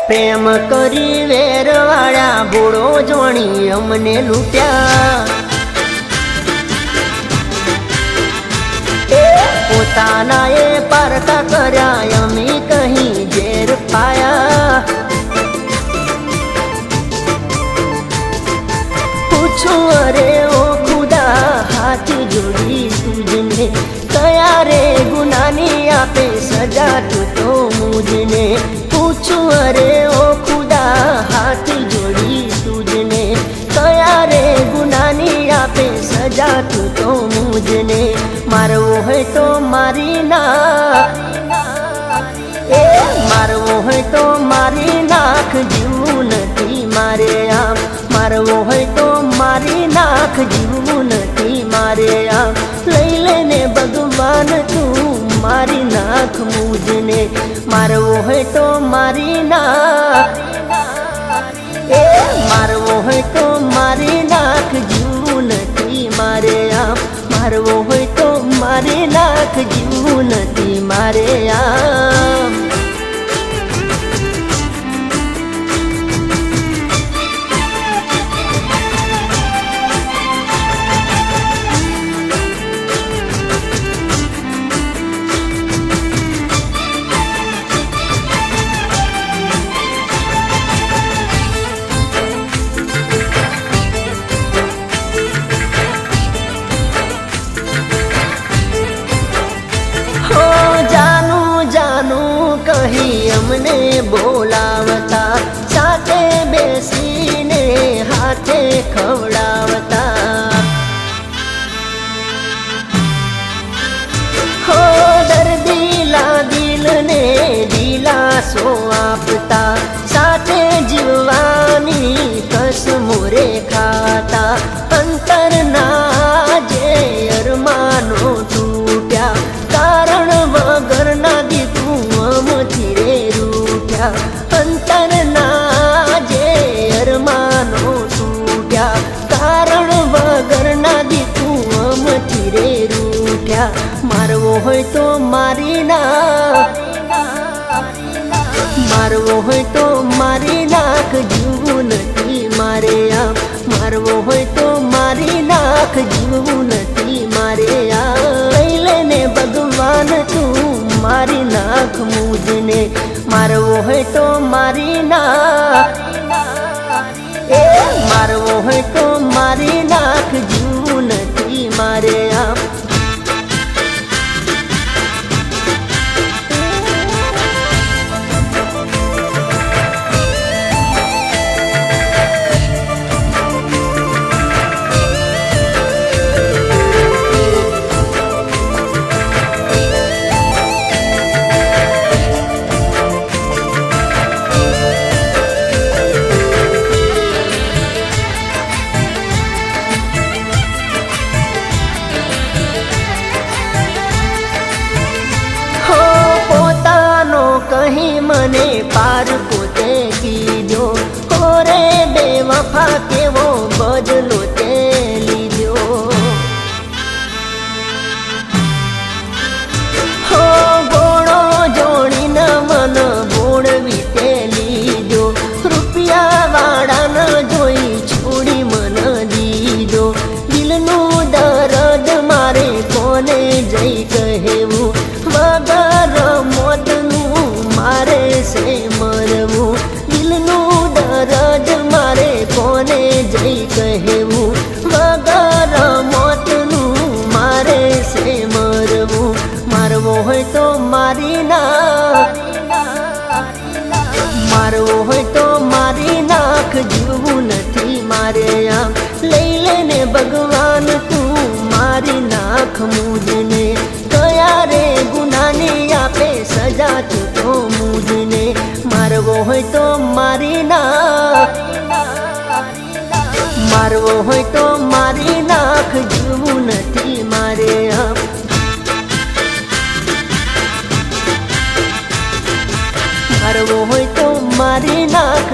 પ્રેમ કરી વેરવાળા ભોળો જોણી અમને લૂટ્યા, પોતાના એ પારકા કર્યા અમે કહી ઝેર પાયા। પૂછું અરે ઓ ખુદા હાથ જોડી તુજને, કયા રે ગુનાની આપે સજા તું તો મુझने। પૂછું અરે ઓ ખુદા હાથ જોડી તુજને, કયા રે ગુનાની આપે સજા તું તો મુझने। મારવો હોય તો મારી નાખ, મારવો હોય તો મારી નાખ, જીવવું નથી મારે આમ। મારવો હોય તો મારી નાખ, જીવવું નથી મારે આમ। લઈ લેને ભગવાન તું મારી નાખ મુझने। મારવો હોય તો મારી નાખ, મારવો હોય તો મારી નાખ, જીવવું નથી મારે આમ। મારવો હોય તો મારી નાખ, જીવવું નથી મારે આમ। કહી અમને બોલાવતા, સાથે બેસીને હાથે ખવડાવતા। હો દર્દીલા દિલને દિલાસો આપતા, સાથે જીવવાની કસમો રે ખાતા। અંતરના જે અરમાનો તૂટ્યા, કારણ વગરના દીકરું અમથી રે રૂઠ્યા। અંતરના જે અરમાનો તૂટ્યા, કારણ વગરના દીકરું અમથી રે રૂઠ્યા। મારવો હોય તો મારી નાખ, મારવો હોય તો મારી નાખ, જીવવું નથી મારે આમ। મારવો હોય તો મારી નાખ, જીવવું નથી મારે આમ। લઈ લેને ભગવાન તું મારી નાખ મુझने। મારવો હોય તો મારી નાખ, મારવો હોય તો મારી નાખ, જીવવું નથી મારે આમ। કહી મને પાર પોતે કીધો, ઓરે બેવફા કેવો બદલો તે લીધો। હો ગોળો જોડીને મન બોળવી તે લીધો, રૂપિયા વાળા ન જોઈ છોડી મન દીધો। દિલનું દર્દ મારે કોને જઈ કહેવું, વગર મોતનું મારે સે મરવું। દિલનું દર્દ મારે કોને જઈ કહેવું, વગર મોતનું મારે સે મરવું। મારવો હોય તો મારી નાખ, મારવો હોય તો મારી નાખ, જીવવું નથી મારે આમ। લઈ લેને ભગવાન તું મારી નાખ મુझने। કયા રે ગુનાની આપે સજા તું તો મુझने। મારવો હોય તો મારી નાખ, મારવો હોય તો મારી નાખ, જીવવું નથી મારે આમ। મારવો હોય તો મારી નાખ,